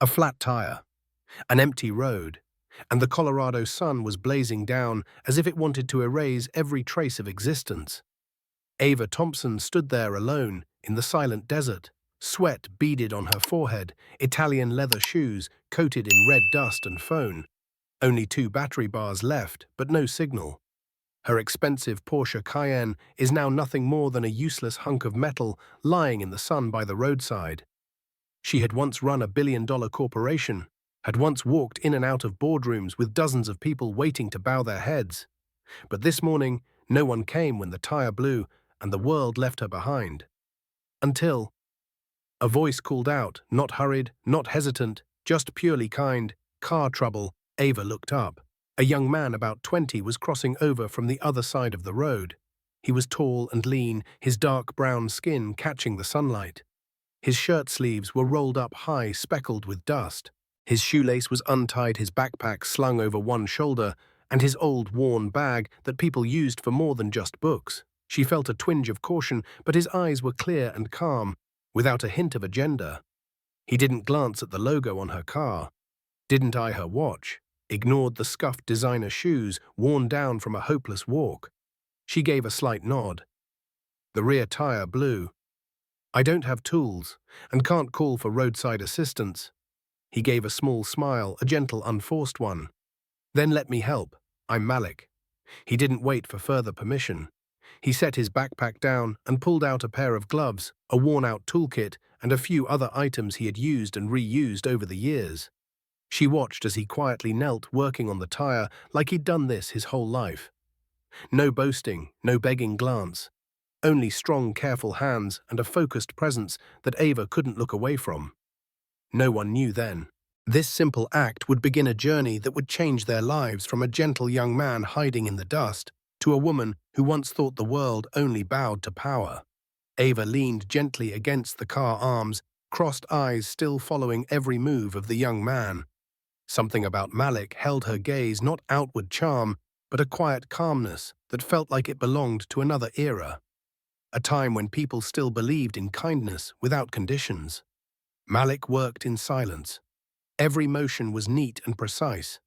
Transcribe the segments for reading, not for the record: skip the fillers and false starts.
A flat tire, an empty road, and the Colorado sun was blazing down as if it wanted to erase every trace of existence. Ava Thompson stood there alone in the silent desert, sweat beaded on her forehead, Italian leather shoes coated in red dust and phone. Only 2 battery bars left, but no signal. Her expensive Porsche Cayenne is now nothing more than a useless hunk of metal lying in the sun by the roadside. She had once run a billion-dollar corporation, had once walked in and out of boardrooms with dozens of people waiting to bow their heads. But this morning, no one came when the tire blew and the world left her behind. Until a voice called out, not hurried, not hesitant, just purely kind, "Car trouble." Ava looked up. A young man about 20 was crossing over from the other side of the road. He was tall and lean, his dark brown skin catching the sunlight. His shirt sleeves were rolled up high, speckled with dust. His shoelace was untied, his backpack slung over one shoulder, and his old, worn bag that people used for more than just books. She felt a twinge of caution, but his eyes were clear and calm, without a hint of agenda. He didn't glance at the logo on her car, didn't eye her watch, ignored the scuffed designer shoes worn down from a hopeless walk. She gave a slight nod. The rear tire blew. "I don't have tools, and can't call for roadside assistance." He gave a small smile, a gentle, unforced one. "Then let me help. I'm Malik." He didn't wait for further permission. He set his backpack down and pulled out a pair of gloves, a worn-out toolkit, and a few other items he had used and reused over the years. She watched as he quietly knelt, working on the tire like he'd done this his whole life. No boasting, no begging glance. Only strong, careful hands and a focused presence that Ava couldn't look away from. No one knew then. This simple act would begin a journey that would change their lives, from a gentle young man hiding in the dust to a woman who once thought the world only bowed to power. Ava leaned gently against the car arms, crossed eyes still following every move of the young man. Something about Malik held her gaze, not outward charm, but a quiet calmness that felt like it belonged to another era. A time when people still believed in kindness without conditions. Malik worked in silence. Every motion was neat and precise.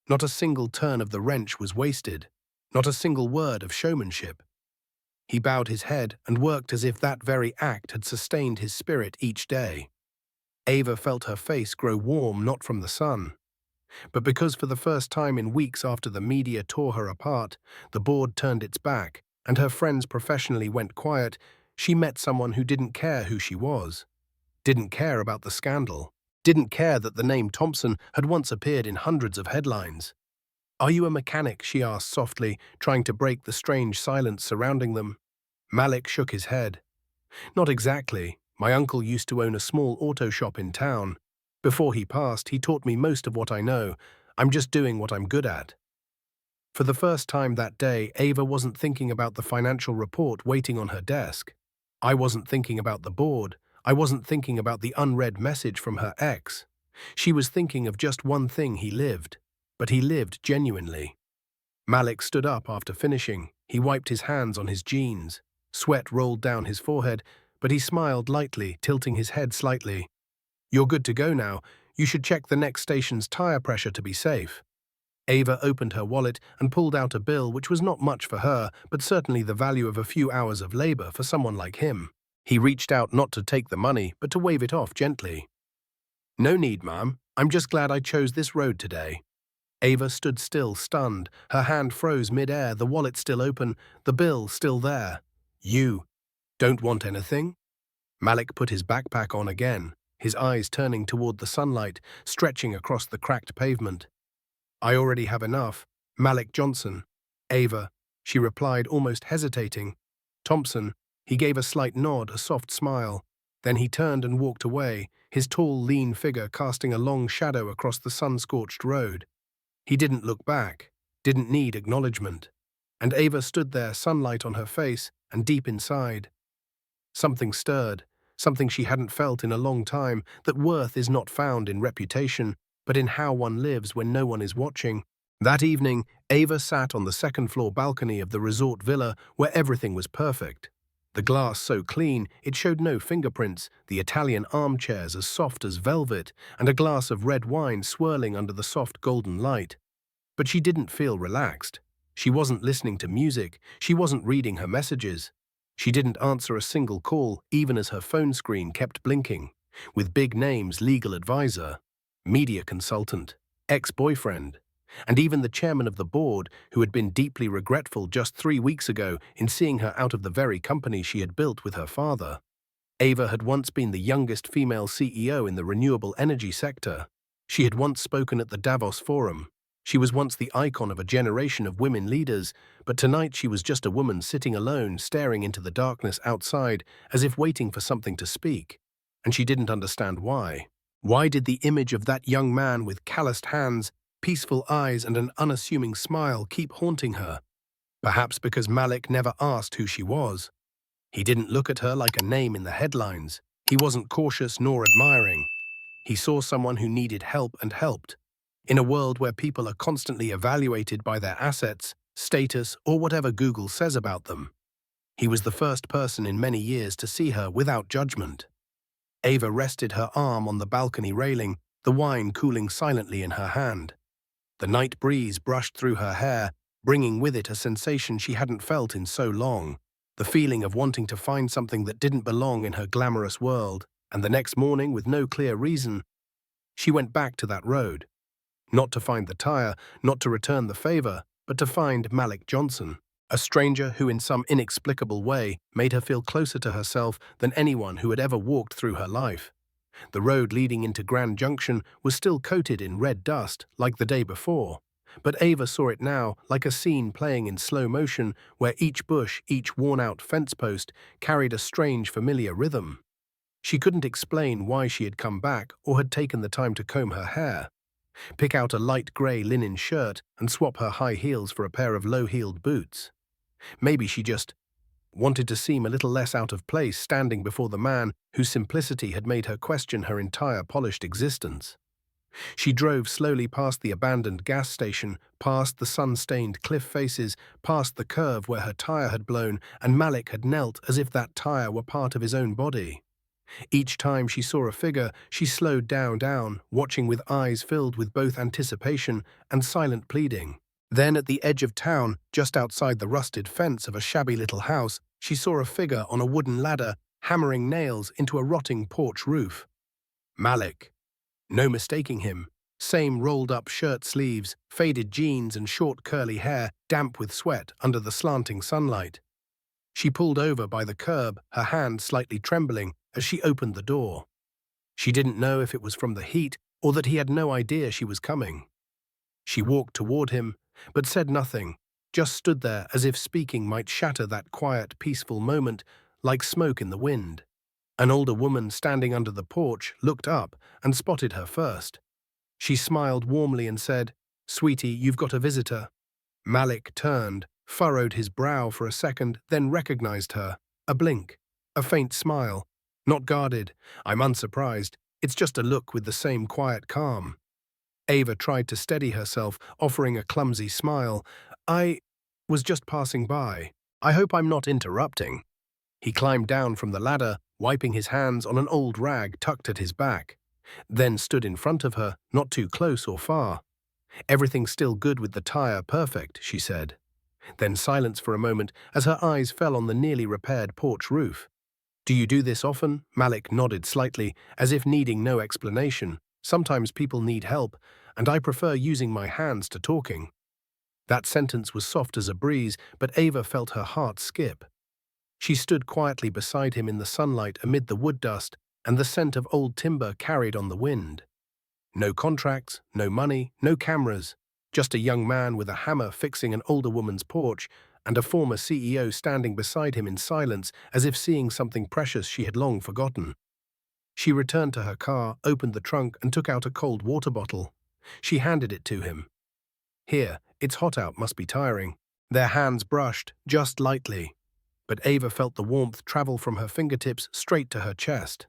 Not a single turn of the wrench was wasted, not a single word of showmanship. He bowed his head and worked as if that very act had sustained his spirit each day. Ava felt her face grow warm, not from the sun, but because for the first time in weeks after the media tore her apart, the board turned its back, and her friends professionally went quiet, she met someone who didn't care who she was, didn't care about the scandal, didn't care that the name Thompson had once appeared in hundreds of headlines. "Are you a mechanic?" she asked softly, trying to break the strange silence surrounding them. Malik shook his head. "Not exactly. My uncle used to own a small auto shop in town. Before he passed, he taught me most of what I know. I'm just doing what I'm good at." For the first time that day, Ava wasn't thinking about the financial report waiting on her desk. I wasn't thinking about the board. I wasn't thinking about the unread message from her ex. She was thinking of just one thing: he lived. But he lived genuinely. Malik stood up after finishing. He wiped his hands on his jeans. Sweat rolled down his forehead, but he smiled lightly, tilting his head slightly. "You're good to go now. You should check the next station's tire pressure to be safe." Ava opened her wallet and pulled out a bill which was not much for her, but certainly the value of a few hours of labor for someone like him. He reached out not to take the money, but to wave it off gently. "No need, ma'am. I'm just glad I chose this road today." Ava stood still, stunned. Her hand froze mid-air, the wallet still open, the bill still there. "You don't want anything?" Malik put his backpack on again, his eyes turning toward the sunlight, stretching across the cracked pavement. "I already have enough. Malik Johnson." "Ava," she replied, almost hesitating. "Thompson." He gave a slight nod, a soft smile. Then he turned and walked away, his tall, lean figure casting a long shadow across the sun-scorched road. He didn't look back, didn't need acknowledgement. And Ava stood there, sunlight on her face and deep inside. Something stirred, something she hadn't felt in a long time, that worth is not found in reputation, but in how one lives when no one is watching. That evening, Ava sat on the second-floor balcony of the resort villa where everything was perfect. The glass so clean it showed no fingerprints, the Italian armchairs as soft as velvet, and a glass of red wine swirling under the soft golden light. But she didn't feel relaxed. She wasn't listening to music, she wasn't reading her messages. She didn't answer a single call, even as her phone screen kept blinking. With big names: legal advisor, media consultant, ex-boyfriend, and even the chairman of the board, who had been deeply regretful just 3 weeks ago in seeing her out of the very company she had built with her father. Ava had once been the youngest female CEO in the renewable energy sector. She had once spoken at the Davos Forum. She was once the icon of a generation of women leaders, but tonight she was just a woman sitting alone, staring into the darkness outside, as if waiting for something to speak. And she didn't understand why. Why did the image of that young man with calloused hands, peaceful eyes, and an unassuming smile keep haunting her? Perhaps because Malik never asked who she was. He didn't look at her like a name in the headlines. He wasn't cautious nor admiring. He saw someone who needed help and helped. In a world where people are constantly evaluated by their assets, status, or whatever Google says about them, he was the first person in many years to see her without judgment. Ava rested her arm on the balcony railing, the wine cooling silently in her hand. The night breeze brushed through her hair, bringing with it a sensation she hadn't felt in so long, the feeling of wanting to find something that didn't belong in her glamorous world. And the next morning, with no clear reason, she went back to that road. Not to find the tire, not to return the favor, but to find Malik Johnson, a stranger who in some inexplicable way made her feel closer to herself than anyone who had ever walked through her life. The road leading into Grand Junction was still coated in red dust, like the day before, but Ava saw it now like a scene playing in slow motion where each bush, each worn-out fence post carried a strange, familiar rhythm. She couldn't explain why she had come back or had taken the time to comb her hair, pick out a light grey linen shirt and swap her high heels for a pair of low-heeled boots. Maybe she just wanted to seem a little less out of place standing before the man whose simplicity had made her question her entire polished existence. She drove slowly past the abandoned gas station, past the sun-stained cliff faces, past the curve where her tire had blown, and Malik had knelt as if that tire were part of his own body. Each time she saw a figure, she slowed down, watching with eyes filled with both anticipation and silent pleading. Then at the edge of town, just outside the rusted fence of a shabby little house, she saw a figure on a wooden ladder, hammering nails into a rotting porch roof. Malik. No mistaking him. Same rolled-up shirt sleeves, faded jeans and short curly hair, damp with sweat under the slanting sunlight. She pulled over by the curb, her hand slightly trembling as she opened the door. She didn't know if it was from the heat or that he had no idea she was coming. She walked toward him, but said nothing, just stood there as if speaking might shatter that quiet, peaceful moment like smoke in the wind. An older woman standing under the porch looked up and spotted her first. She smiled warmly and said, "Sweetie, you've got a visitor." Malik turned, furrowed his brow for a second, then recognized her. A blink, a faint smile. Not guarded. "I'm unsurprised. It's just a look with the same quiet calm." Ava tried to steady herself, offering a clumsy smile. "I was just passing by. I hope I'm not interrupting." He climbed down from the ladder, wiping his hands on an old rag tucked at his back, then stood in front of her, not too close or far. "Everything's still good with the tire, perfect," she said. Then silence for a moment as her eyes fell on the nearly repaired porch roof. "Do you do this often?" Malik nodded slightly, as if needing no explanation. "Sometimes people need help, and I prefer using my hands to talking." That sentence was soft as a breeze, but Ava felt her heart skip. She stood quietly beside him in the sunlight amid the wood dust and the scent of old timber carried on the wind. No contracts, no money, no cameras, just a young man with a hammer fixing an older woman's porch and a former CEO standing beside him in silence as if seeing something precious she had long forgotten. She returned to her car, opened the trunk and took out a cold water bottle. She handed it to him. "Here, it's hot out, must be tiring." Their hands brushed, just lightly, but Ava felt the warmth travel from her fingertips straight to her chest.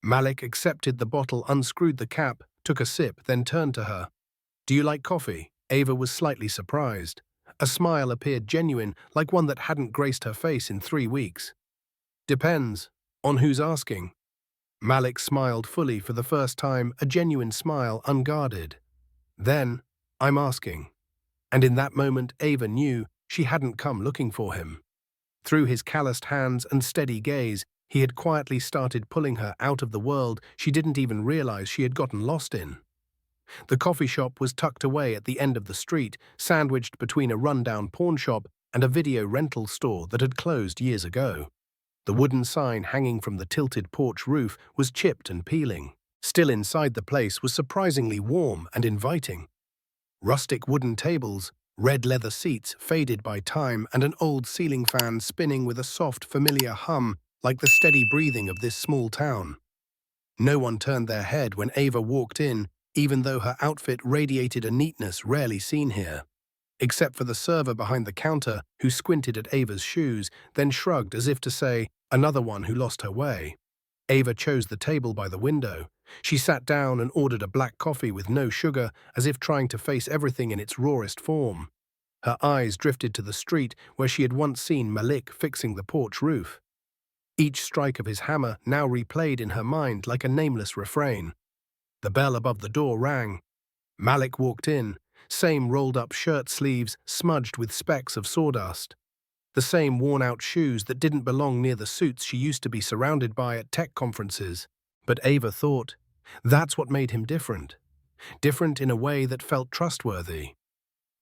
Malik accepted the bottle, unscrewed the cap, took a sip, then turned to her. "Do you like coffee?" Ava was slightly surprised. A smile appeared genuine, like one that hadn't graced her face in 3 weeks. Depends on who's asking. Malik smiled fully for the first time, a genuine smile, unguarded. Then, I'm asking. And in that moment, Ava knew she hadn't come looking for him. Through his calloused hands and steady gaze, he had quietly started pulling her out of the world she didn't even realize she had gotten lost in. The coffee shop was tucked away at the end of the street, sandwiched between a rundown pawn shop and a video rental store that had closed years ago. The wooden sign hanging from the tilted porch roof was chipped and peeling. Still inside, the place was surprisingly warm and inviting. Rustic wooden tables, red leather seats faded by time, and an old ceiling fan spinning with a soft, familiar hum like the steady breathing of this small town. No one turned their head when Ava walked in, even though her outfit radiated a neatness rarely seen here. Except for the server behind the counter, who squinted at Ava's shoes, then shrugged as if to say, another one who lost her way. Ava chose the table by the window. She sat down and ordered a black coffee with no sugar, as if trying to face everything in its rawest form. Her eyes drifted to the street where she had once seen Malik fixing the porch roof. Each strike of his hammer now replayed in her mind like a nameless refrain. The bell above the door rang. Malik walked in, same rolled-up shirt sleeves smudged with specks of sawdust. The same worn-out shoes that didn't belong near the suits she used to be surrounded by at tech conferences. But Ava thought, that's what made him different. Different in a way that felt trustworthy.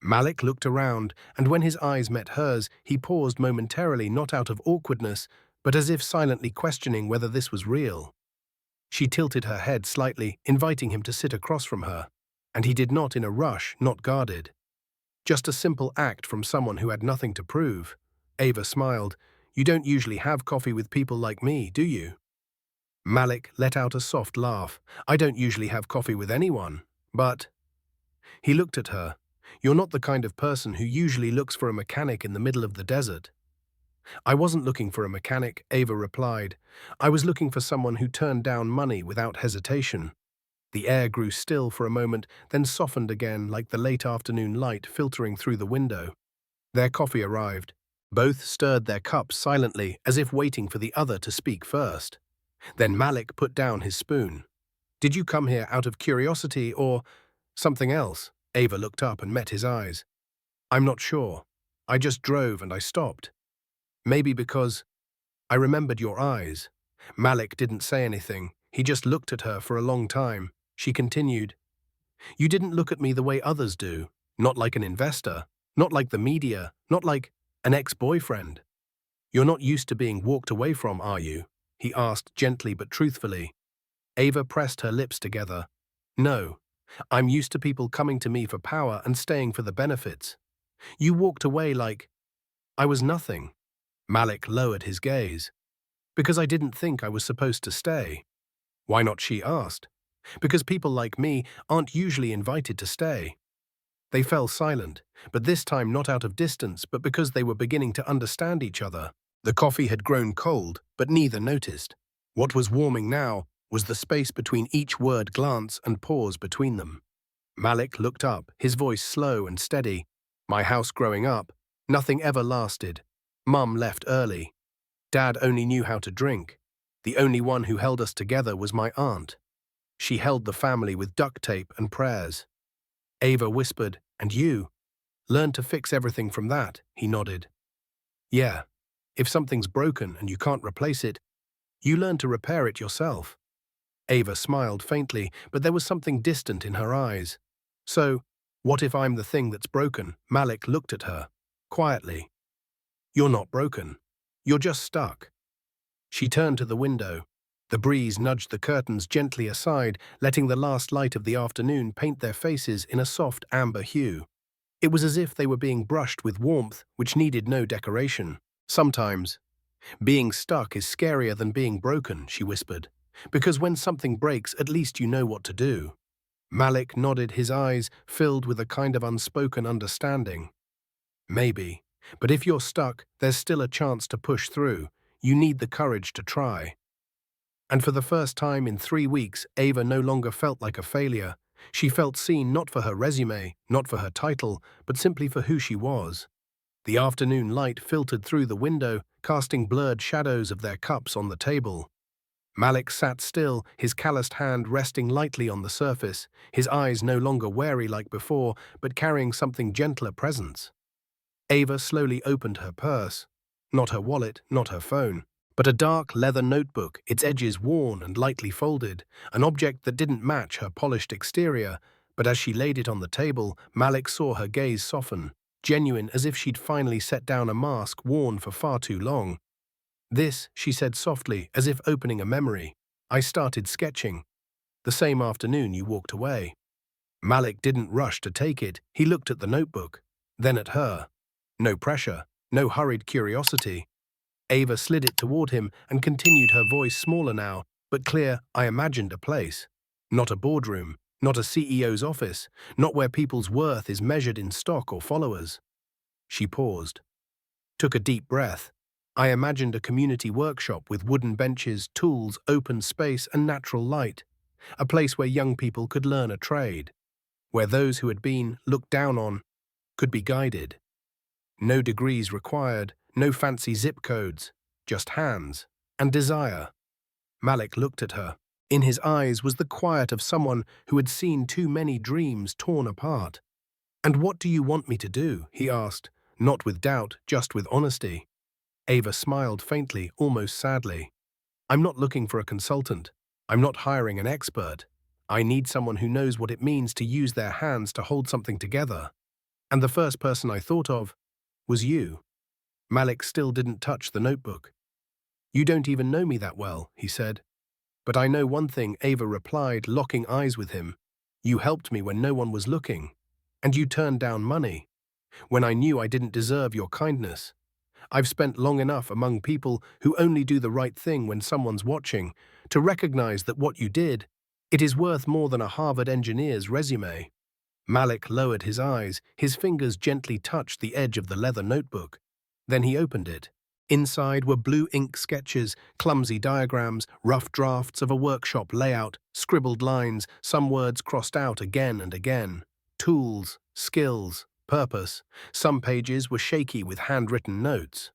Malik looked around, and when his eyes met hers, he paused momentarily, not out of awkwardness, but as if silently questioning whether this was real. She tilted her head slightly, inviting him to sit across from her, and he did not in a rush, not guarded. Just a simple act from someone who had nothing to prove. Ava smiled. You don't usually have coffee with people like me, do you? Malik let out a soft laugh. I don't usually have coffee with anyone, but... He looked at her. You're not the kind of person who usually looks for a mechanic in the middle of the desert. I wasn't looking for a mechanic, Ava replied. I was looking for someone who turned down money without hesitation. The air grew still for a moment, then softened again like the late afternoon light filtering through the window. Their coffee arrived. Both stirred their cups silently, as if waiting for the other to speak first. Then Malik put down his spoon. Did you come here out of curiosity or something else? Ava looked up and met his eyes. I'm not sure. I just drove and I stopped. Maybe because I remembered your eyes. Malik didn't say anything. He just looked at her for a long time. She continued. You didn't look at me the way others do. Not like an investor. Not like the media. Not like an ex-boyfriend. You're not used to being walked away from, are you? He asked gently but truthfully. Ava pressed her lips together. No. I'm used to people coming to me for power and staying for the benefits. You walked away like I was nothing. Malik lowered his gaze. Because I didn't think I was supposed to stay. Why not, she asked. Because people like me aren't usually invited to stay. They fell silent, but this time not out of distance, but because they were beginning to understand each other. The coffee had grown cold, but neither noticed. What was warming now was the space between each word, glance and pause between them. Malik looked up, his voice slow and steady. My house growing up, nothing ever lasted. Mum left early. Dad only knew how to drink. The only one who held us together was my aunt. She held the family with duct tape and prayers. Ava whispered, and you? Learned to fix everything from that, he nodded. Yeah. If something's broken and you can't replace it, you learn to repair it yourself. Ava smiled faintly, but there was something distant in her eyes. So, what if I'm the thing that's broken? Malik looked at her, quietly. You're not broken. You're just stuck. She turned to the window. The breeze nudged the curtains gently aside, letting the last light of the afternoon paint their faces in a soft amber hue. It was as if they were being brushed with warmth, which needed no decoration. Sometimes, being stuck is scarier than being broken, she whispered. Because when something breaks, at least you know what to do. Malik nodded, his eyes filled with a kind of unspoken understanding. Maybe. But if you're stuck, there's still a chance to push through. You need the courage to try. And for the first time in 3 weeks, Ava no longer felt like a failure. She felt seen not for her resume, not for her title, but simply for who she was. The afternoon light filtered through the window, casting blurred shadows of their cups on the table. Malik sat still, his calloused hand resting lightly on the surface, his eyes no longer wary like before, but carrying something gentler presence. Ava slowly opened her purse. Not her wallet, not her phone, but a dark leather notebook, its edges worn and lightly folded, an object that didn't match her polished exterior, but as she laid it on the table, Malik saw her gaze soften, genuine as if she'd finally set down a mask worn for far too long. "This," she said softly, as if opening a memory. "I started sketching the same afternoon you walked away." Malik didn't rush to take it. He looked at the notebook, then at her. No pressure, no hurried curiosity. Ava slid it toward him and continued, her voice smaller now, but clear. "I imagined a place. Not a boardroom, not a CEO's office, not where people's worth is measured in stock or followers." She paused, took a deep breath. "I imagined a community workshop with wooden benches, tools, open space, and natural light. A place where young people could learn a trade. Where those who had been looked down on could be guided. No degrees required, no fancy zip codes, just hands and desire." Malik looked at her. In his eyes was the quiet of someone who had seen too many dreams torn apart. "And what do you want me to do?" he asked, not with doubt, just with honesty. Ava smiled faintly, almost sadly. "I'm not looking for a consultant. I'm not hiring an expert. I need someone who knows what it means to use their hands to hold something together. And the first person I thought of was you." Malik still didn't touch the notebook. "You don't even know me that well," he said. "But I know one thing," Ava replied, locking eyes with him. "You helped me when no one was looking. And you turned down money, when I knew I didn't deserve your kindness. I've spent long enough among people who only do the right thing when someone's watching to recognize that what you did, it is worth more than a Harvard engineer's resume." Malik lowered his eyes, his fingers gently touched the edge of the leather notebook. Then he opened it. Inside were blue ink sketches, clumsy diagrams, rough drafts of a workshop layout, scribbled lines, some words crossed out again and again. Tools, skills, purpose. Some pages were shaky with handwritten notes,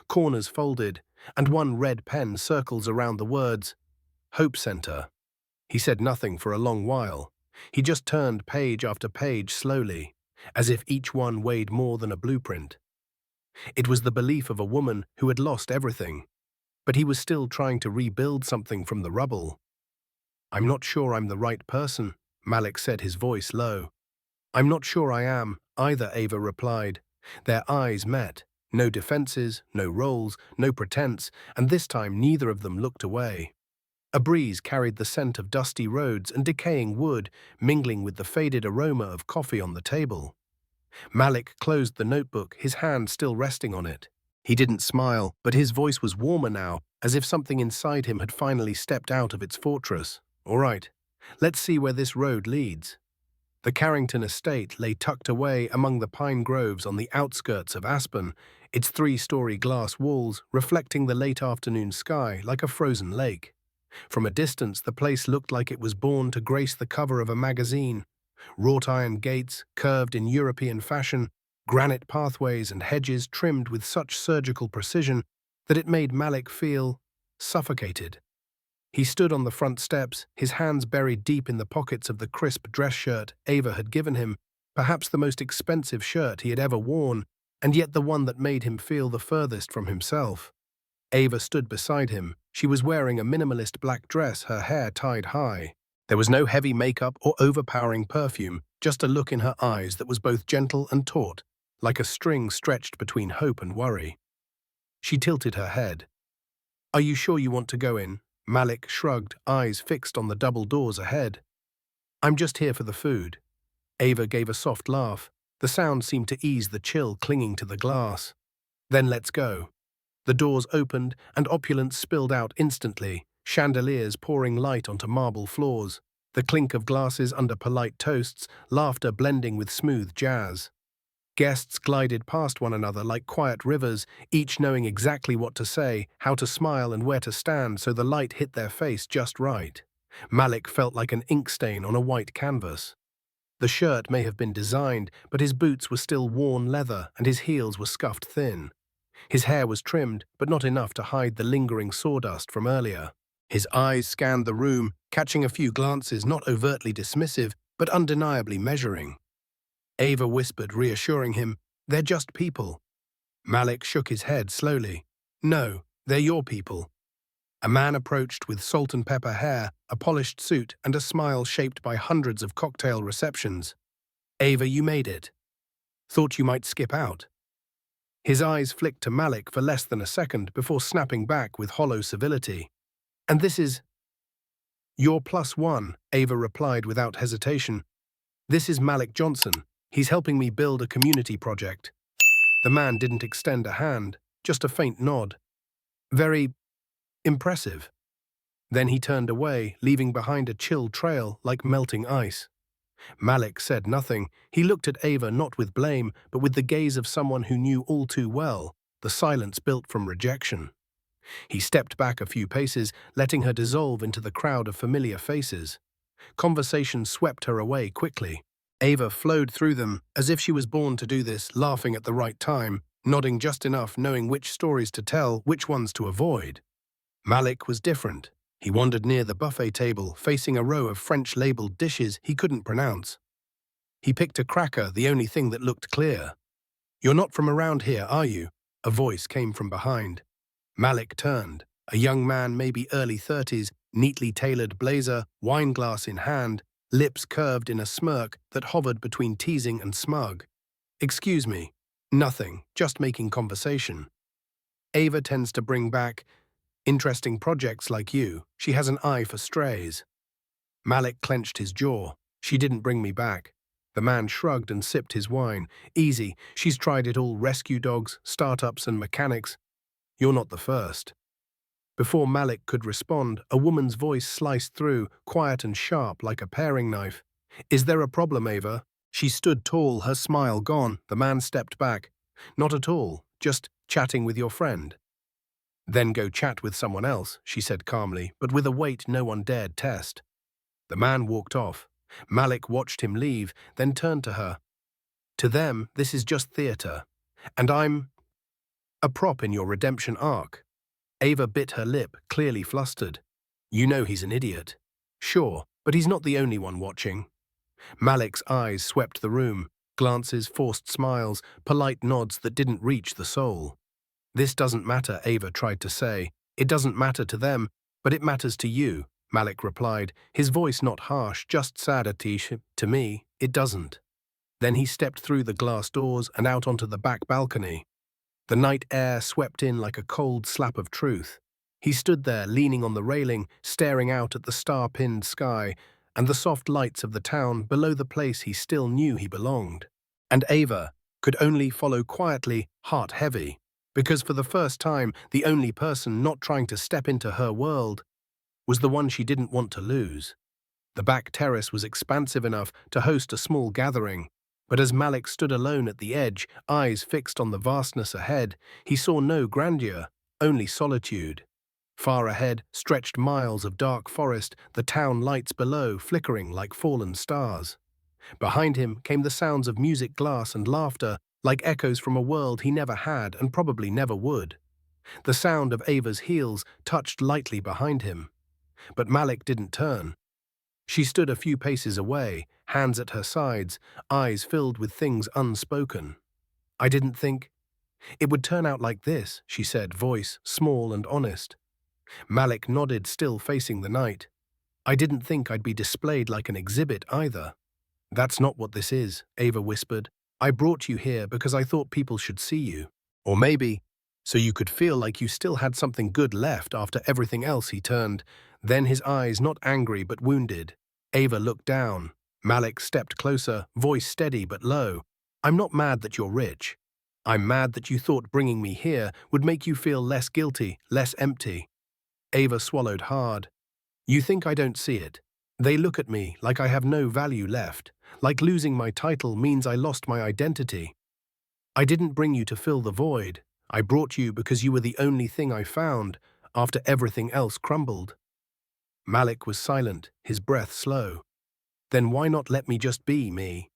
corners folded, and one red pen circles around the words, "Hope Center." He said nothing for a long while. He just turned page after page slowly, as if each one weighed more than a blueprint. It was the belief of a woman who had lost everything, but he was still trying to rebuild something from the rubble. "I'm not sure I'm the right person," Malik said, his voice low. "I'm not sure I am either," Ava replied. Their eyes met. No defenses, no roles, no pretense, and this time neither of them looked away. A breeze carried the scent of dusty roads and decaying wood, mingling with the faded aroma of coffee on the table. Malik closed the notebook, his hand still resting on it. He didn't smile, but his voice was warmer now, as if something inside him had finally stepped out of its fortress. "All right, let's see where this road leads." The Carrington estate lay tucked away among the pine groves on the outskirts of Aspen, its three-story glass walls reflecting the late afternoon sky like a frozen lake. From a distance, the place looked like it was born to grace the cover of a magazine. Wrought iron gates, curved in European fashion, granite pathways and hedges trimmed with such surgical precision that it made Malik feel suffocated. He stood on the front steps, his hands buried deep in the pockets of the crisp dress shirt Ava had given him, perhaps the most expensive shirt he had ever worn, and yet the one that made him feel the furthest from himself. Ava stood beside him. She was wearing a minimalist black dress, her hair tied high. There was no heavy makeup or overpowering perfume, just a look in her eyes that was both gentle and taut, like a string stretched between hope and worry. She tilted her head. "Are you sure you want to go in?" Malik shrugged, eyes fixed on the double doors ahead. "I'm just here for the food." Ava gave a soft laugh. The sound seemed to ease the chill clinging to the glass. "Then let's go." The doors opened, and opulence spilled out instantly, chandeliers pouring light onto marble floors, the clink of glasses under polite toasts, laughter blending with smooth jazz. Guests glided past one another like quiet rivers, each knowing exactly what to say, how to smile, and where to stand so the light hit their face just right. Malik felt like an ink stain on a white canvas. The shirt may have been designed, but his boots were still worn leather and his heels were scuffed thin. His hair was trimmed, but not enough to hide the lingering sawdust from earlier. His eyes scanned the room, catching a few glances not overtly dismissive, but undeniably measuring. Ava whispered, reassuring him, "They're just people." Malik shook his head slowly. "No, they're your people." A man approached with salt and pepper hair, a polished suit, and a smile shaped by hundreds of cocktail receptions. "Ava, you made it. Thought you might skip out." His eyes flicked to Malik for less than a second before snapping back with hollow civility. "And this is—" "Your +1, Ava replied without hesitation. "This is Malik Johnson. He's helping me build a community project." The man didn't extend a hand, just a faint nod. "Very impressive." Then he turned away, leaving behind a chill trail like melting ice. Malik said nothing. He looked at Ava not with blame, but with the gaze of someone who knew all too well, the silence built from rejection. He stepped back a few paces, letting her dissolve into the crowd of familiar faces. Conversation swept her away quickly. Ava flowed through them, as if she was born to do this, laughing at the right time, nodding just enough, knowing which stories to tell, which ones to avoid. Malik was different. He wandered near the buffet table, facing a row of French-labeled dishes he couldn't pronounce. He picked a cracker, the only thing that looked clear. "You're not from around here, are you?" A voice came from behind. Malik turned. A young man, maybe early 30s, neatly tailored blazer, wineglass in hand, lips curved in a smirk that hovered between teasing and smug. "Excuse me." "Nothing, just making conversation." Ava tends to bring back interesting projects like you. She has an eye for strays. Malik clenched his jaw. "She didn't bring me back." The man shrugged and sipped his wine. "Easy, she's tried it all, rescue dogs, startups and mechanics. You're not the first." Before Malik could respond, a woman's voice sliced through, quiet and sharp like a paring knife. "Is there a problem, Ava?" She stood tall, her smile gone. The man stepped back. "Not at all, just chatting with your friend." "Then go chat with someone else," she said calmly, but with a weight no one dared test. The man walked off. Malik watched him leave, then turned to her. "To them, this is just theatre. And I'm a prop in your redemption arc." Ava bit her lip, clearly flustered. "You know he's an idiot." "Sure, but he's not the only one watching." Malik's eyes swept the room, glances, forced smiles, polite nods that didn't reach the soul. "This doesn't matter," Ava tried to say. "It doesn't matter to them, but it matters to you," Malik replied, his voice not harsh, just sad. "To me, it doesn't." Then he stepped through the glass doors and out onto the back balcony. The night air swept in like a cold slap of truth. He stood there, leaning on the railing, staring out at the star-pinned sky and the soft lights of the town below the place he still knew he belonged. And Ava could only follow quietly, heart heavy. Because for the first time, the only person not trying to step into her world was the one she didn't want to lose. The back terrace was expansive enough to host a small gathering, but as Malik stood alone at the edge, eyes fixed on the vastness ahead, he saw no grandeur, only solitude. Far ahead stretched miles of dark forest, the town lights below flickering like fallen stars. Behind him came the sounds of music, glass, and laughter, like echoes from a world he never had and probably never would. The sound of Ava's heels touched lightly behind him. But Malik didn't turn. She stood a few paces away, hands at her sides, eyes filled with things unspoken. "I didn't think it would turn out like this," she said, voice small and honest. Malik nodded, still facing the night. "I didn't think I'd be displayed like an exhibit either." "That's not what this is," Ava whispered. "I brought you here because I thought people should see you. Or maybe so you could feel like you still had something good left after everything else." He turned, then his eyes not angry but wounded. Ava looked down. Malik stepped closer, voice steady but low. "I'm not mad that you're rich. I'm mad that you thought bringing me here would make you feel less guilty, less empty." Ava swallowed hard. "You think I don't see it? They look at me like I have no value left, like losing my title means I lost my identity. I didn't bring you to fill the void. I brought you because you were the only thing I found after everything else crumbled." Malik was silent, his breath slow. "Then why not let me just be me?"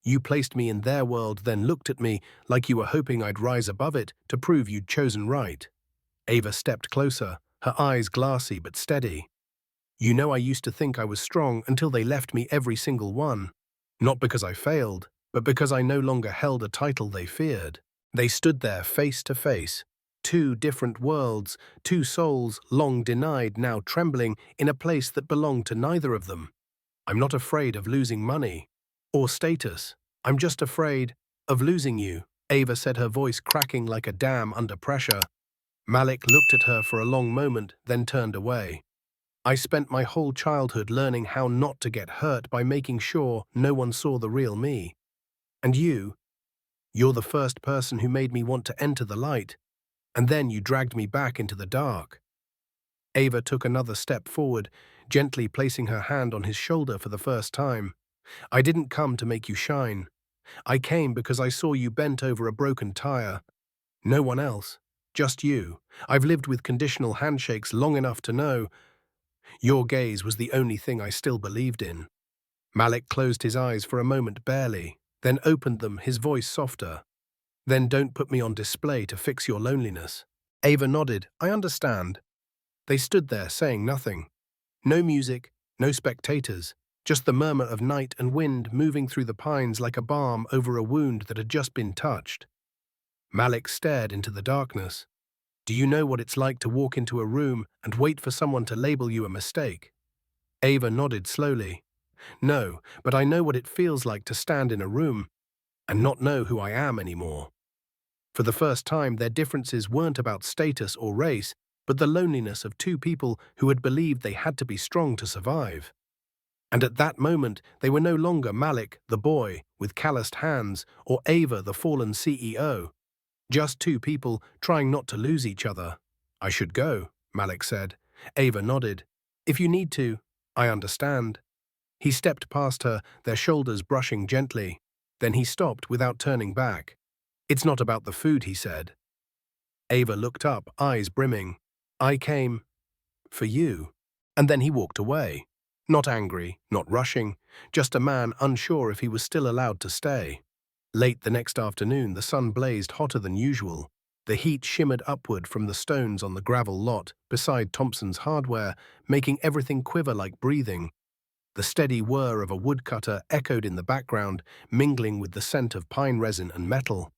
You placed me in their world, then looked at me like you were hoping I'd rise above it to prove you'd chosen right. Ava stepped closer, her eyes glassy but steady. You know, I used to think I was strong until they left me every single one. Not because I failed, but because I no longer held a title they feared. They stood there face to face. Two different worlds, two souls long denied, now trembling in a place that belonged to neither of them. I'm not afraid of losing money or status. I'm just afraid of losing you, Ava said, her voice cracking like a dam under pressure. Malik looked at her for a long moment, then turned away. I spent my whole childhood learning how not to get hurt by making sure no one saw the real me. And you're the first person who made me want to enter the light, and then you dragged me back into the dark. Ava took another step forward, gently placing her hand on his shoulder for the first time. I didn't come to make you shine. I came because I saw you bent over a broken tire. No one else, just you. I've lived with conditional handshakes long enough to know your gaze was the only thing I still believed in. Malik closed his eyes for a moment barely, then opened them, his voice softer. Then don't put me on display to fix your loneliness. Ava nodded. I understand. They stood there saying nothing. No music, no spectators, just the murmur of night and wind moving through the pines like a balm over a wound that had just been touched. Malik stared into the darkness. Do you know what it's like to walk into a room and wait for someone to label you a mistake? Ava nodded slowly. No, but I know what it feels like to stand in a room and not know who I am anymore. For the first time, their differences weren't about status or race, but the loneliness of two people who had believed they had to be strong to survive. And at that moment, they were no longer Malik, the boy, with calloused hands, or Ava, the fallen CEO. Just two people trying not to lose each other. I should go, Malik said. Ava nodded. If you need to, I understand. He stepped past her, their shoulders brushing gently. Then he stopped without turning back. It's not about the food, he said. Ava looked up, eyes brimming. I came for you. And then he walked away. Not angry, not rushing, just a man unsure if he was still allowed to stay. Late the next afternoon, the sun blazed hotter than usual. The heat shimmered upward from the stones on the gravel lot beside Thompson's hardware, making everything quiver like breathing. The steady whir of a woodcutter echoed in the background, mingling with the scent of pine resin and metal.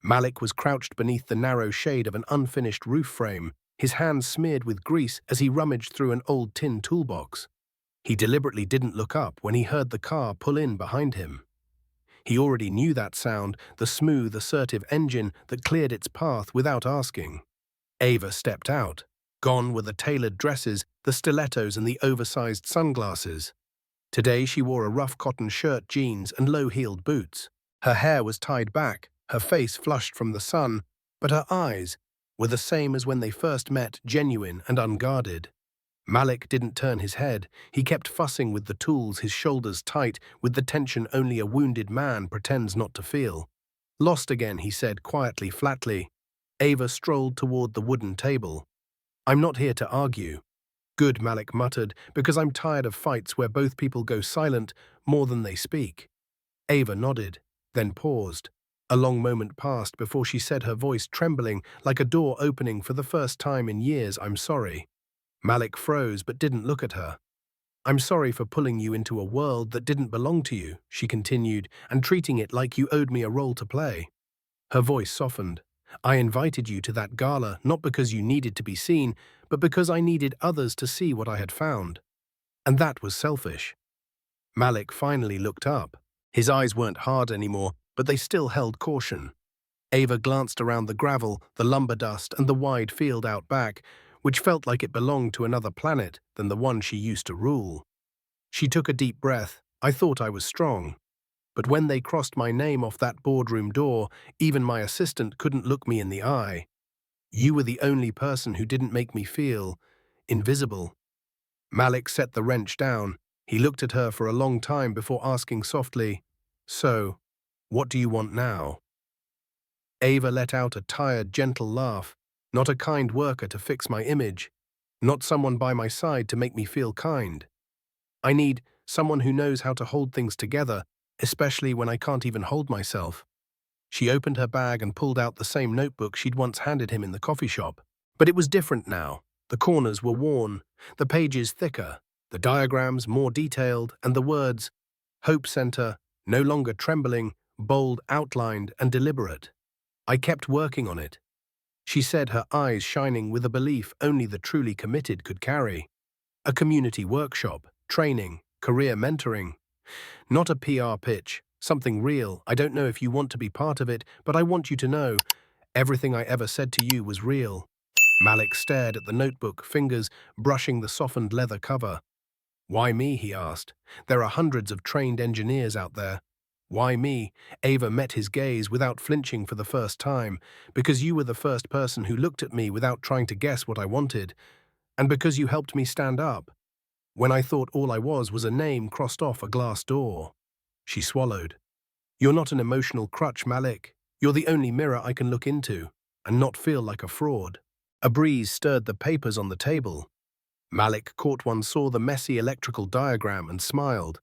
Malik was crouched beneath the narrow shade of an unfinished roof frame, his hands smeared with grease as he rummaged through an old tin toolbox. He deliberately didn't look up when he heard the car pull in behind him. He already knew that sound, the smooth, assertive engine that cleared its path without asking. Ava stepped out. Gone were the tailored dresses, the stilettos, and the oversized sunglasses. Today she wore a rough cotton shirt, jeans, and low-heeled boots. Her hair was tied back, her face flushed from the sun, but her eyes were the same as when they first met, genuine and unguarded. Malik didn't turn his head. He kept fussing with the tools, his shoulders tight, with the tension only a wounded man pretends not to feel. Lost again, he said quietly, flatly. Ava strolled toward the wooden table. I'm not here to argue. Good, Malik muttered, because I'm tired of fights where both people go silent more than they speak. Ava nodded, then paused. A long moment passed before she said, her voice trembling like a door opening for the first time in years, I'm sorry. Malik froze but didn't look at her. I'm sorry for pulling you into a world that didn't belong to you, she continued, and treating it like you owed me a role to play. Her voice softened. I invited you to that gala not because you needed to be seen, but because I needed others to see what I had found. And that was selfish. Malik finally looked up. His eyes weren't hard anymore, but they still held caution. Ava glanced around the gravel, the lumber dust, and the wide field out back, which felt like it belonged to another planet than the one she used to rule. She took a deep breath. I thought I was strong. But when they crossed my name off that boardroom door, even my assistant couldn't look me in the eye. You were the only person who didn't make me feel invisible. Malik set the wrench down. He looked at her for a long time before asking softly, So, what do you want now? Ava let out a tired, gentle laugh. Not a kind worker to fix my image. Not someone by my side to make me feel kind. I need someone who knows how to hold things together, especially when I can't even hold myself. She opened her bag and pulled out the same notebook she'd once handed him in the coffee shop. But it was different now. The corners were worn, the pages thicker, the diagrams more detailed, and the words, Hope Center, no longer trembling, bold, outlined, and deliberate. I kept working on it. She said, her eyes shining with a belief only the truly committed could carry. A community workshop, training, career mentoring. Not a PR pitch, something real. I don't know if you want to be part of it, but I want you to know everything I ever said to you was real. Malik stared at the notebook, fingers brushing the softened leather cover. Why me, he asked. There are hundreds of trained engineers out there. Why me? Ava met his gaze without flinching for the first time, because you were the first person who looked at me without trying to guess what I wanted, and because you helped me stand up, when I thought all I was a name crossed off a glass door. She swallowed. You're not an emotional crutch, Malik. You're the only mirror I can look into, and not feel like a fraud. A breeze stirred the papers on the table. Malik caught one, saw the messy electrical diagram and smiled.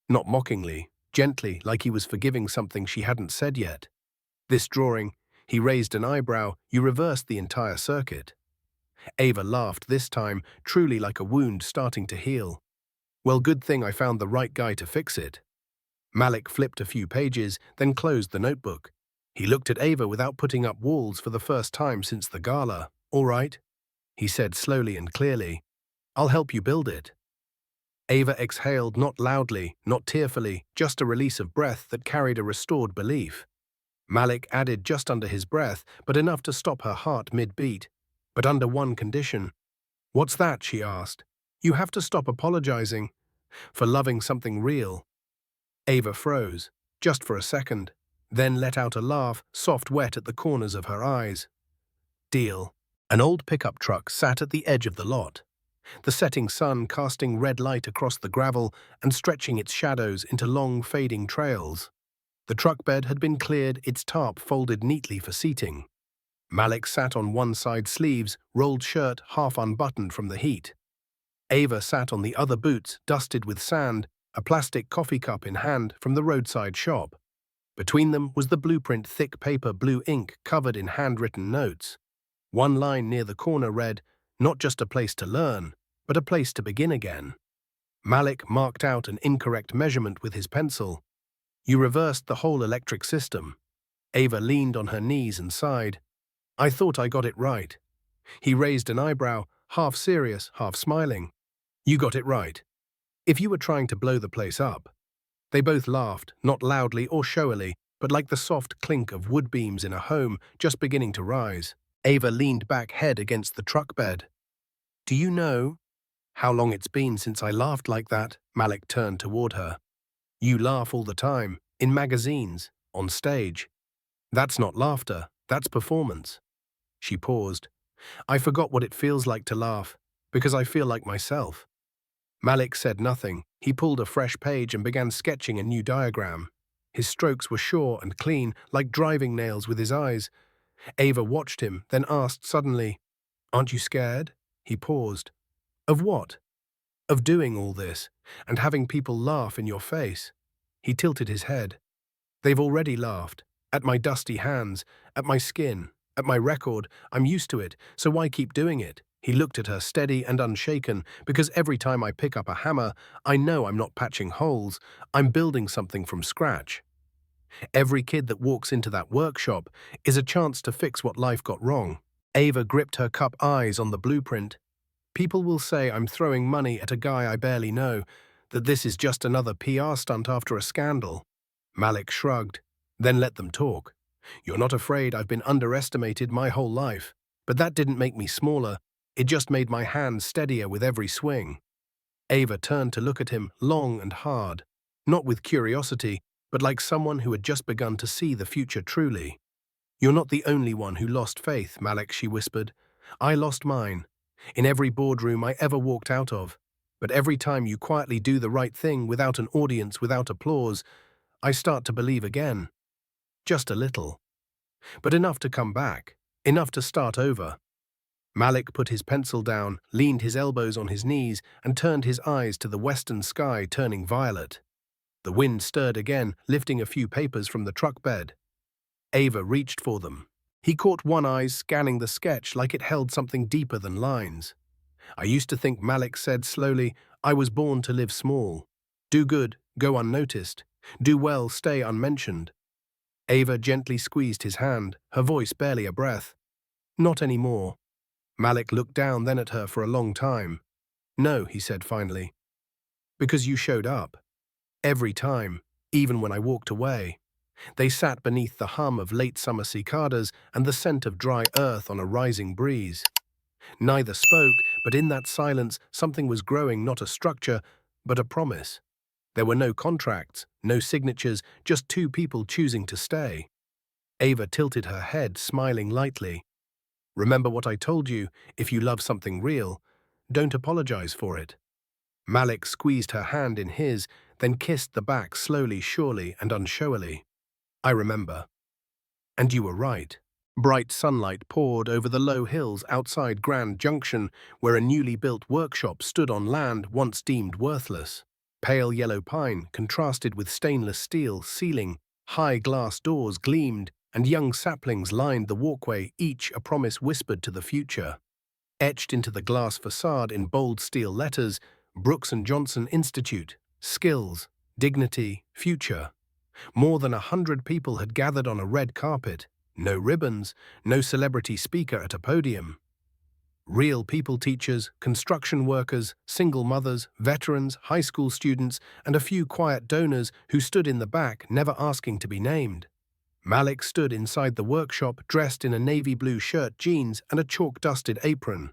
Not mockingly, gently, like he was forgiving something she hadn't said yet. This drawing, he raised an eyebrow, you reversed the entire circuit. Ava laughed this time, truly like a wound starting to heal. Well, good thing I found the right guy to fix it. Malik flipped a few pages, then closed the notebook. He looked at Ava without putting up walls for the first time since the gala. All right, he said slowly and clearly. I'll help you build it. Ava exhaled, not loudly, not tearfully, just a release of breath that carried a restored belief. Malik added just under his breath, but enough to stop her heart mid-beat. But under one condition. What's that? She asked. You have to stop apologizing for loving something real. Ava froze, just for a second, then let out a laugh, soft wet at the corners of her eyes. Deal. An old pickup truck sat at the edge of the lot, the setting sun casting red light across the gravel and stretching its shadows into long, fading trails. The truck bed had been cleared, its tarp folded neatly for seating. Malik sat on one side, sleeves, rolled shirt half unbuttoned from the heat. Ava sat on the other, boots dusted with sand, a plastic coffee cup in hand from the roadside shop. Between them was the blueprint, thick paper, blue ink covered in handwritten notes. One line near the corner read, not just a place to learn, but a place to begin again. Malik marked out an incorrect measurement with his pencil. You reversed the whole electric system. Ava leaned on her knees and sighed. I thought I got it right. He raised an eyebrow, half serious, half smiling. You got it right. If you were trying to blow the place up. They both laughed, not loudly or showily, but like the soft clink of wood beams in a home just beginning to rise. Ava leaned back, head against the truck bed. Do you know how long it's been since I laughed like that? Malik turned toward her. You laugh all the time, in magazines, on stage. That's not laughter, that's performance. She paused. I forgot what it feels like to laugh, because I feel like myself. Malik said nothing. He pulled a fresh page and began sketching a new diagram. His strokes were sure and clean, like driving nails with his eyes. Ava watched him, then asked suddenly, Aren't you scared? He paused. Of what? Of doing all this, and having people laugh in your face. He tilted his head. They've already laughed. At my dusty hands, at my skin, at my record. I'm used to it, so why keep doing it? He looked at her, steady and unshaken, because every time I pick up a hammer, I know I'm not patching holes, I'm building something from scratch. Every kid that walks into that workshop is a chance to fix what life got wrong. Ava gripped her cup, eyes on the blueprint. People will say I'm throwing money at a guy I barely know, that this is just another PR stunt after a scandal. Malik shrugged, then let them talk. You're not afraid. I've been underestimated my whole life, but that didn't make me smaller. It just made my hands steadier with every swing. Ava turned to look at him, long and hard, not with curiosity, but like someone who had just begun to see the future truly. You're not the only one who lost faith, Malik, she whispered. I lost mine, in every boardroom I ever walked out of. But every time you quietly do the right thing without an audience, without applause, I start to believe again. Just a little. But enough to come back, enough to start over. Malik put his pencil down, leaned his elbows on his knees, and turned his eyes to the western sky turning violet. The wind stirred again, lifting a few papers from the truck bed. Ava reached for them. He caught one eye scanning the sketch like it held something deeper than lines. I used to think, Malik said slowly, I was born to live small. Do good, go unnoticed. Do well, stay unmentioned. Ava gently squeezed his hand, her voice barely a breath. Not anymore. Malik looked down then at her for a long time. No, he said finally. Because you showed up. Every time, even when I walked away. They sat beneath the hum of late summer cicadas and the scent of dry earth on a rising breeze. Neither spoke, but in that silence something was growing, not a structure, but a promise. There were no contracts, no signatures, just two people choosing to stay. Ava tilted her head, smiling lightly. Remember what I told you, if you love something real, don't apologize for it. Malik squeezed her hand in his, then kissed the back slowly, surely, and unshowily. I remember. And you were right. Bright sunlight poured over the low hills outside Grand Junction, where a newly built workshop stood on land once deemed worthless. Pale yellow pine contrasted with stainless steel ceiling, high glass doors gleamed, and young saplings lined the walkway, each a promise whispered to the future. Etched into the glass facade in bold steel letters, Brooks & Johnson Institute, skills, dignity, future. More than 100 people had gathered on a red carpet, no ribbons, no celebrity speaker at a podium. Real people, teachers, construction workers, single mothers, veterans, high school students, and a few quiet donors who stood in the back, never asking to be named. Malik stood inside the workshop, dressed in a navy blue shirt, jeans, and a chalk-dusted apron.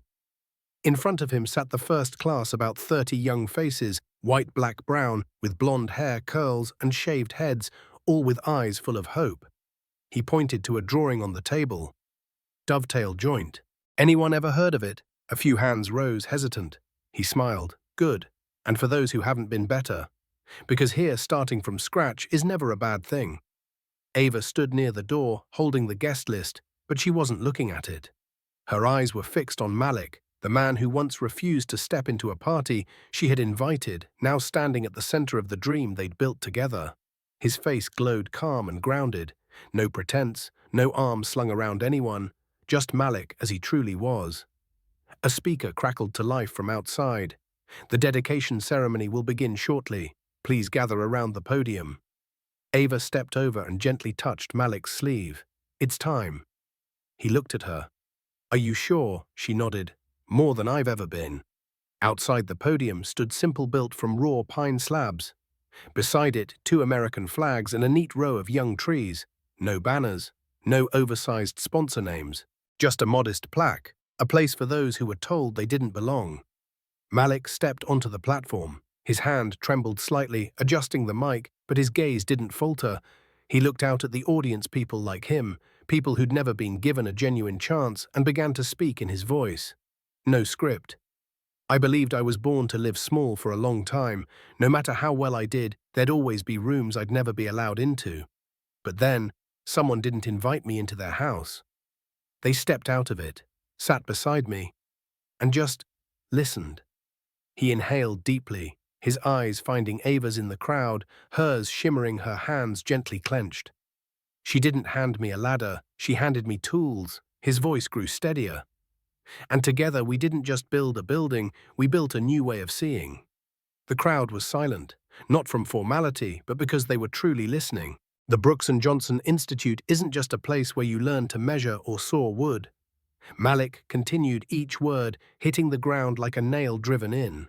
In front of him sat the first class, about 30 young faces, white, black, brown, with blonde hair, curls, and shaved heads, all with eyes full of hope. He pointed to a drawing on the table. Dovetail joint. Anyone ever heard of it? A few hands rose, hesitant. He smiled. Good. And for those who haven't been better. Because here, starting from scratch is never a bad thing. Ava stood near the door, holding the guest list, but she wasn't looking at it. Her eyes were fixed on Malik, the man who once refused to step into a party she had invited, now standing at the center of the dream they'd built together. His face glowed calm and grounded, no pretense, no arms slung around anyone, just Malik as he truly was. A speaker crackled to life from outside. The dedication ceremony will begin shortly. Please gather around the podium. Ava stepped over and gently touched Malik's sleeve. It's time. He looked at her. Are you sure? She nodded. More than I've ever been. Outside the podium stood simple, built from raw pine slabs. Beside it, 2 American flags and a neat row of young trees. No banners, no oversized sponsor names. Just a modest plaque, a place for those who were told they didn't belong. Malik stepped onto the platform. His hand trembled slightly, adjusting the mic, but his gaze didn't falter. He looked out at the audience, people like him, people who'd never been given a genuine chance, and began to speak in his voice. No script. I believed I was born to live small for a long time. No matter how well I did, there'd always be rooms I'd never be allowed into. But then, someone didn't invite me into their house. They stepped out of it, sat beside me, and just listened. He inhaled deeply, his eyes finding Ava's in the crowd, hers shimmering, her hands gently clenched. She didn't hand me a ladder, she handed me tools. His voice grew steadier. And together we didn't just build a building, we built a new way of seeing. The crowd was silent, not from formality, but because they were truly listening. The Brooks & Johnson Institute isn't just a place where you learn to measure or saw wood. Malik continued each word, hitting the ground like a nail driven in.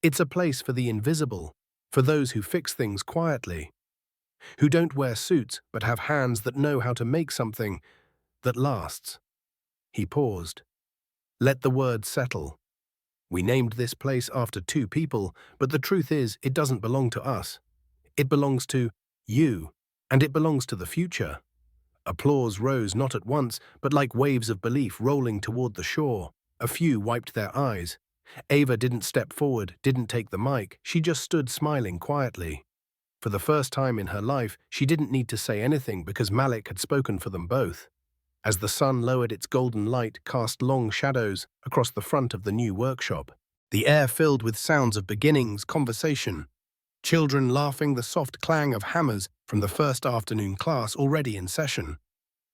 It's a place for the invisible, for those who fix things quietly, who don't wear suits but have hands that know how to make something that lasts. He paused. Let the words settle. We named this place after 2 people, but the truth is, it doesn't belong to us. It belongs to you, and it belongs to the future. Applause rose not at once, but like waves of belief rolling toward the shore. A few wiped their eyes. Ava didn't step forward, didn't take the mic. She just stood smiling quietly. For the first time in her life, she didn't need to say anything because Malik had spoken for them both. As the sun lowered, its golden light cast long shadows across the front of the new workshop. The air filled with sounds of beginnings, conversation. children laughing, the soft clang of hammers from the first afternoon class already in session.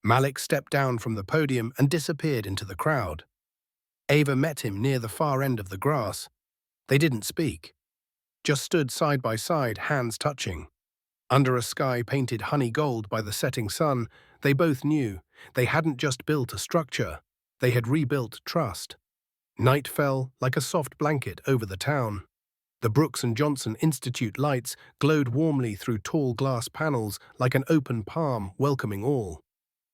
Malik stepped down from the podium and disappeared into the crowd. Ava met him near the far end of the grass. They didn't speak, just stood side by side, hands touching. Under a sky painted honey gold by the setting sun, they both knew they hadn't just built a structure, they had rebuilt trust. Night fell like a soft blanket over the town. The Brooks and Johnson Institute lights glowed warmly through tall glass panels like an open palm welcoming all.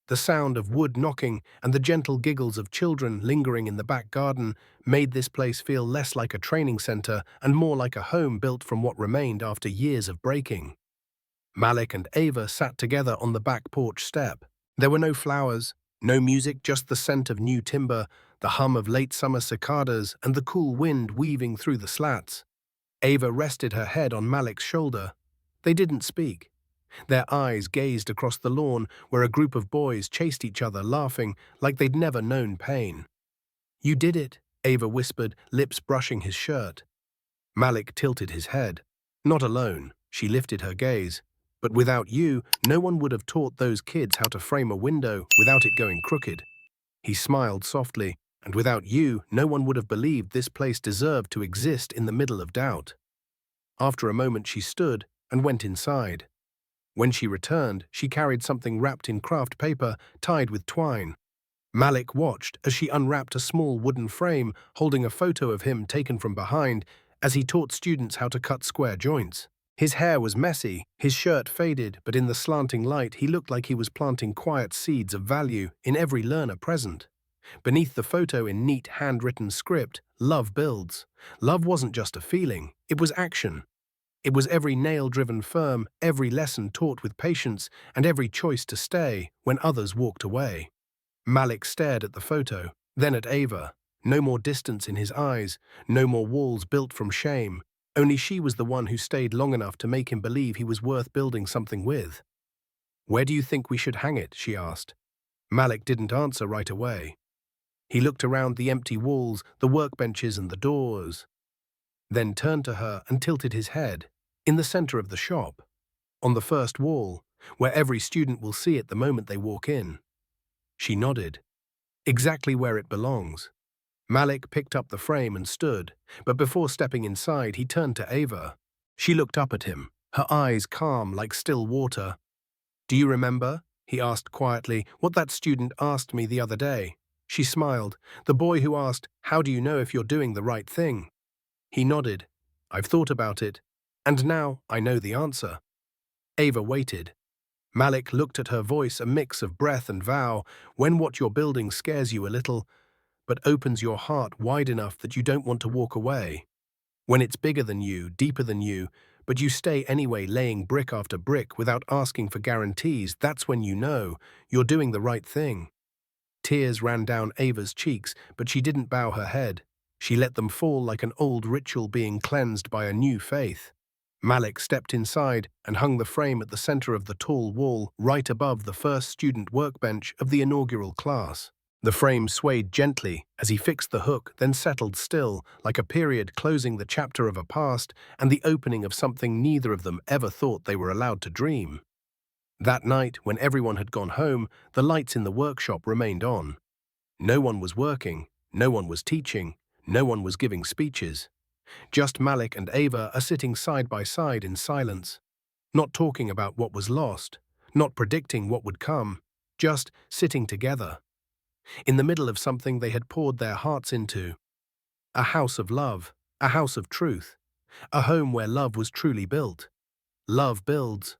The sound of wood knocking and the gentle giggles of children lingering in the back garden made this place feel less like a training center and more like a home built from what remained after years of breaking. Malik and Ava sat together on the back porch step. There were no flowers, no music, just the scent of new timber, the hum of late summer cicadas, and the cool wind weaving through the slats. Ava rested her head on Malik's shoulder. They didn't speak. Their eyes gazed across the lawn where a group of boys chased each other, laughing like they'd never known pain. "You did it," Ava whispered, lips brushing his shirt. Malik tilted his head. "Not alone," she lifted her gaze. "But without you, no one would have taught those kids how to frame a window without it going crooked." He smiled softly. "And without you, no one would have believed this place deserved to exist in the middle of doubt." After a moment she stood and went inside. When she returned, she carried something wrapped in craft paper, tied with twine. Malik watched as she unwrapped a small wooden frame holding a photo of him taken from behind as he taught students how to cut square joints. His hair was messy, his shirt faded, but in the slanting light he looked like he was planting quiet seeds of value in every learner present. Beneath the photo in neat handwritten script, "Love builds." Love wasn't just a feeling, it was action. It was every nail-driven firm, every lesson taught with patience, and every choice to stay when others walked away. Malik stared at the photo, then at Ava. No more distance in his eyes, no more walls built from shame. Only she was the one who stayed long enough to make him believe he was worth building something with. "Where do you think we should hang it?" she asked. Malik didn't answer right away. He looked around the empty walls, the workbenches and the doors, then turned to her and tilted his head. "In the center of the shop, on the first wall, where every student will see it the moment they walk in." She nodded. "Exactly where it belongs." Malik picked up the frame and stood, but before stepping inside, he turned to Ava. She looked up at him, her eyes calm like still water. "Do you remember," he asked quietly, "what that student asked me the other day?" She smiled. "The boy who asked, 'How do you know if you're doing the right thing?'" He nodded. "I've thought about it, and now I know the answer." Ava waited. Malik looked at her voice, a mix of breath and vow. "When what you're building scares you a little, but opens your heart wide enough that you don't want to walk away. When it's bigger than you, deeper than you, but you stay anyway, laying brick after brick without asking for guarantees, that's when you know you're doing the right thing." Tears ran down Ava's cheeks, but she didn't bow her head. She let them fall like an old ritual being cleansed by a new faith. Malik stepped inside and hung the frame at the center of the tall wall, right above the first student workbench of the inaugural class. The frame swayed gently as he fixed the hook, then settled still, like a period closing the chapter of a past and the opening of something neither of them ever thought they were allowed to dream. That night, when everyone had gone home, the lights in the workshop remained on. No one was working, no one was teaching, no one was giving speeches. Just Malik and Ava are sitting side by side in silence, not talking about what was lost, not predicting what would come, just sitting together, in the middle of something they had poured their hearts into. A house of love, a house of truth, a home where love was truly built. Love builds.